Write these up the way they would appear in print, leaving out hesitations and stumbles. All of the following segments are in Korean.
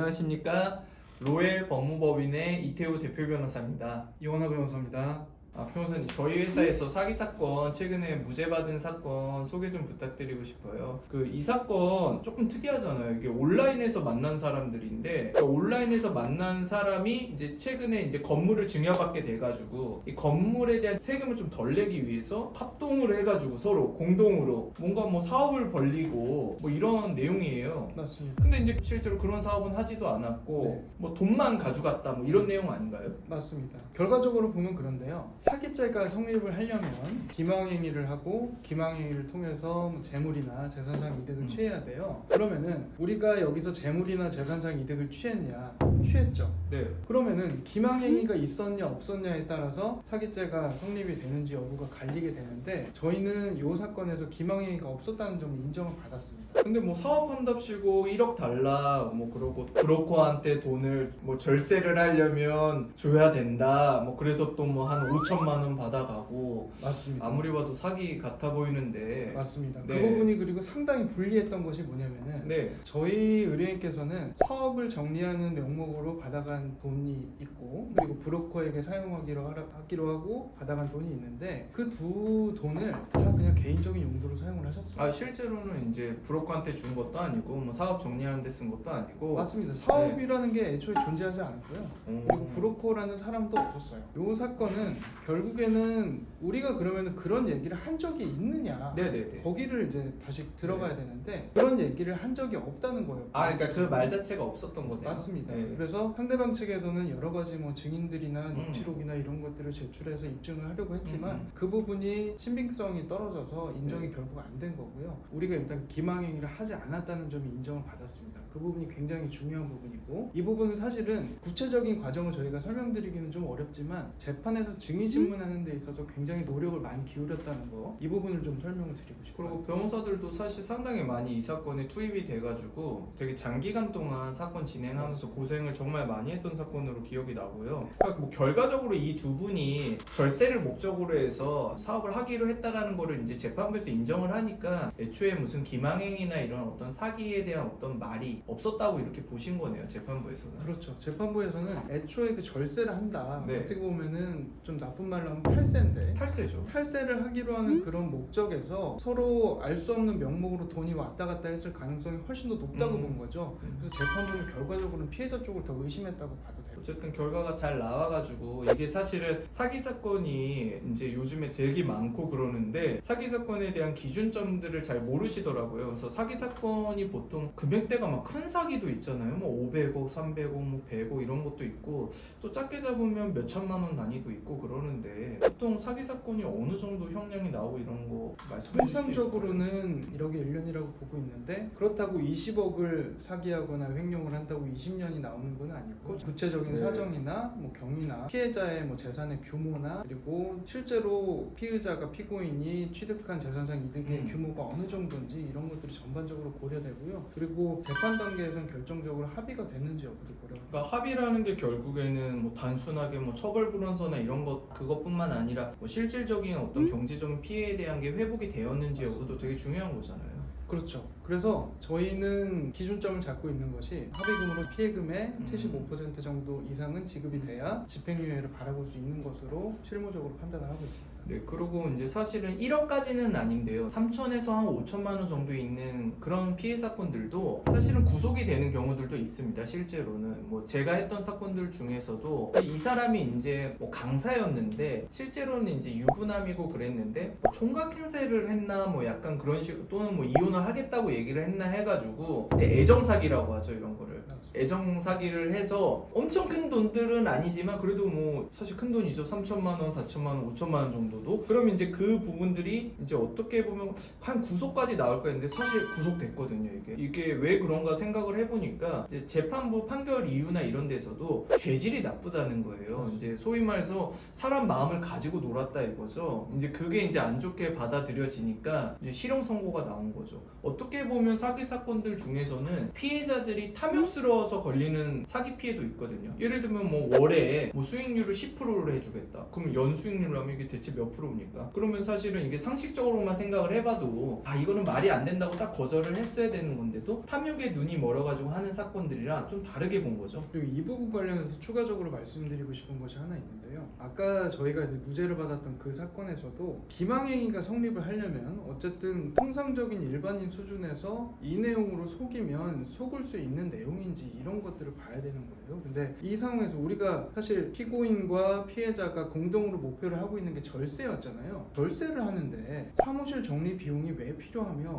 안녕하십니까. 로엘 법무법인의 이태우 대표 변호사입니다. 이원하 변호사입니다. 변호사님, 저희 회사에서 사기 사건 최근에 무죄 받은 사건 소개 좀 부탁드리고 싶어요. 이 사건 조금 특이하잖아요. 이게 온라인에서 만난 사람들인데 온라인에서 만난 사람이 이제 최근에 이제 건물을 증여받게 돼가지고 이 건물에 대한 세금을 좀 덜 내기 위해서 합동을 해가지고 서로 공동으로 뭔가 뭐 사업을 벌리고 뭐 이런 내용이에요. 맞습니다. 근데 이제 실제로 그런 사업은 하지도 않았고 네. 뭐 돈만 가져갔다 뭐 이런 내용 아닌가요? 맞습니다. 결과적으로 보면 그런데요. 사기죄가 성립을 하려면 기망행위를 하고 기망행위를 통해서 뭐 재물이나 재산상 이득을 취해야 돼요. 그러면은 우리가 여기서 재물이나 재산상 이득을 취했냐? 취했죠. 네. 그러면은 기망행위가 있었냐 없었냐에 따라서 사기죄가 성립이 되는지 여부가 갈리게 되는데 저희는 이 사건에서 기망행위가 없었다는 점을 인정을 받았습니다. 근데 뭐 사업한답시고 1억 달라 뭐 그러고 브로커한테 돈을 뭐 절세를 하려면 줘야 된다 뭐 그래서 또 뭐 한 5천만 원 받아가고 맞습니다. 아무리 봐도 사기 같아 보이는데. 맞습니다. 네. 그 부분이 그리고 상당히 불리했던 것이 뭐냐면은 네. 저희 의뢰인께서는 사업을 정리하는 명목으로 받아간 돈이 있고 그리고 브로커에게 사용하기로 하고 받아간 돈이 있는데 그 두 돈을 다 그냥 개인적인 용도로 사용을 하셨어요. 실제로는 이제 브로커한테 준 것도 아니고 뭐 사업 정리하는 데 쓴 것도 아니고. 맞습니다. 사업이라는 게 애초에 존재하지 않았고요. 어. 그리고 브로커라는 사람도 없었어요. 이 사건은 결국에는 우리가 그러면 그런 얘기를 한 적이 있느냐? 네네네. 거기를 이제 다시 들어가야 되는데 그런 얘기를 한 적이 없다는 거예요. 그러니까 그 말 자체가 없었던 거네요. 맞습니다. 네. 그래서 상대방 측에서는 여러 가지 뭐 증인들이나 녹취록이나 이런 것들을 제출해서 입증을 하려고 했지만 그 부분이 신빙성이 떨어져서 인정이 결국 안 된 거고요. 우리가 일단 기망행위를 하지 않았다는 점이 인정을 받았습니다. 그 부분이 굉장히 중요한 부분이고 이 부분은 사실은 구체적인 과정을 저희가 설명드리기는 좀 어렵지만 재판에서 증인 신문하는 데 있어서 굉장히 노력을 많이 기울였다는 거 이 부분을 좀 설명을 드리고 싶어요. 그리고 변호사들도 사실 상당히 많이 이 사건에 투입이 돼가지고 되게 장기간 동안 사건 진행하면서 고생을 정말 많이 했던 사건으로 기억이 나고요. 그러니까 뭐 결과적으로 이 두 분이 절세를 목적으로 해서 사업을 하기로 했다라는 거를 이제 재판부에서 인정을 하니까 애초에 무슨 기망행위나 이런 어떤 사기에 대한 어떤 말이 없었다고 이렇게 보신 거네요, 재판부에서는. 그렇죠. 재판부에서는 애초에 그 절세를 한다. 네. 어떻게 보면은 좀 나쁜 말로 하면 탈세인데 탈세죠. 탈세를 하기로 하는 그런 목적에서 서로 알 수 없는 명목으로 돈이 왔다 갔다 했을 가능성이 훨씬 더 높다고 본 거죠. 그래서 재판부는 결과적으로는 피해자 쪽을 더 의심했다고 봐도 돼요. 어쨌든 결과가 잘 나와가지고 이게 사실은 사기 사건이 이제 요즘에 되게 많고 그러는데 사기 사건에 대한 기준점들을 잘 모르시더라고요. 그래서 사기 사건이 보통 금액대가 막 큰 사기도 있잖아요. 뭐 500억, 300억, 뭐 100억 이런 것도 있고 또 작게 잡으면 몇 천만 원 단위도 있고 그러는데 보통 사기 사건이 어느 정도 형량이 나오고 이런 거 말씀해 주실 수 있어요? 통상적으로는 1억에 1년이라고 보고 있는데 그렇다고 20억을 사기하거나 횡령을 한다고 20년이 나오는 건 아니고 구체적인 사정이나 뭐 경위나 피해자의 뭐 재산의 규모나 그리고 실제로 피의자가 피고인이 취득한 재산상 이득의 규모가 어느 정도인지 이런 것들이 전반적으로 고려되고요. 그리고 재판 단계에서는 결정적으로 합의가 됐는지 여부도 고려합니다. 그러니까 합의라는 게 결국에는 뭐 단순하게 뭐 처벌 불원서나 이런 것 그것뿐만 아니라 뭐 실질적인 어떤 경제적인 피해에 대한 게 회복이 되었는지 여부도 되게 중요한 거잖아요. 그렇죠. 그래서 저희는 기준점을 잡고 있는 것이 합의금으로 피해금의 75% 정도 이상은 지급이 돼야 집행유예를 바라볼 수 있는 것으로 실무적으로 판단을 하고 있습니다. 네, 그리고 이제 사실은 1억까지는 아닌데요. 3천에서 한 5천만 원 정도 있는 그런 피해 사건들도 사실은 구속이 되는 경우들도 있습니다. 실제로는 뭐 제가 했던 사건들 중에서도 이 사람이 이제 뭐 강사였는데 실제로는 이제 유부남이고 그랬는데 뭐 총각 행세를 했나 뭐 약간 그런 식 또는 뭐 이혼을 하겠다고 얘기를 했나 해가지고 이제 애정 사기라고 하죠, 이런 거를. 애정 사기를 해서 엄청 큰 돈들은 아니지만 그래도 뭐 사실 큰 돈이죠. 3천만 원, 4천만 원, 5천만 원 정도도. 그러면 이제 그 부분들이 이제 어떻게 보면 한 구속까지 나올 거였는데 사실 구속됐거든요. 이게 왜 그런가 생각을 해보니까 이제 재판부 판결 이유나 이런 데서도 죄질이 나쁘다는 거예요. 이제 소위 말해서 사람 마음을 가지고 놀았다 이거죠. 이제 그게 이제 안 좋게 받아들여지니까 이제 실형 선고가 나온 거죠. 어떻게 보면 사기 사건들 중에서는 피해자들이 탐욕스러워서 걸리는 사기 피해도 있거든요. 예를 들면 뭐 월에 뭐 수익률을 10%를 해주겠다. 그럼 연 수익률로 하면 이게 대체 몇 프로입니까? 그러면 사실은 이게 상식적으로만 생각을 해봐도 이거는 말이 안 된다고 딱 거절을 했어야 되는 건데도 탐욕에 눈이 멀어가지고 하는 사건들이랑 좀 다르게 본 거죠. 그리고 이 부분 관련해서 추가적으로 말씀드리고 싶은 것이 하나 있는데요. 아까 저희가 이제 무죄를 받았던 그 사건에서도 기망행위가 성립을 하려면 어쨌든 통상적인 일반인 수준에서 이 내용으로 속이면 속을 수 있는 내용인지 이런 것들을 봐야 되는 거예요. 근데 이 상황에서 우리가 사실 피고인과 피해자가 공동으로 목표를 하고 있는 게 절세였잖아요. 절세를 하는데 사무실 정리 비용이 왜 필요하며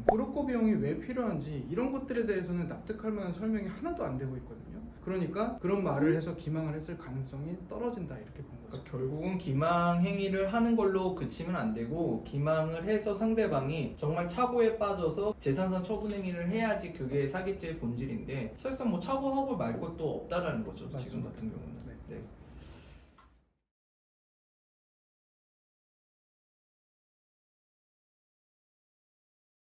브로커 비용이 왜 필요한지 이런 것들에 대해서는 납득할 만한 설명이 하나도 안 되고 있거든요. 그러니까 그런 말을 해서 기망을 했을 가능성이 떨어진다 이렇게 본 거죠. 그러니까 결국은 기망 행위를 하는 걸로 그치면 안 되고 기망을 해서 상대방이 정말 착오에 빠져서 재산상 처분 행위를 해야지 그게 사기죄의 본질인데 사실상 뭐 착오하고 말 것도 없다라는 거죠. 지금 맞습니다. 같은 경우는. 네. 네.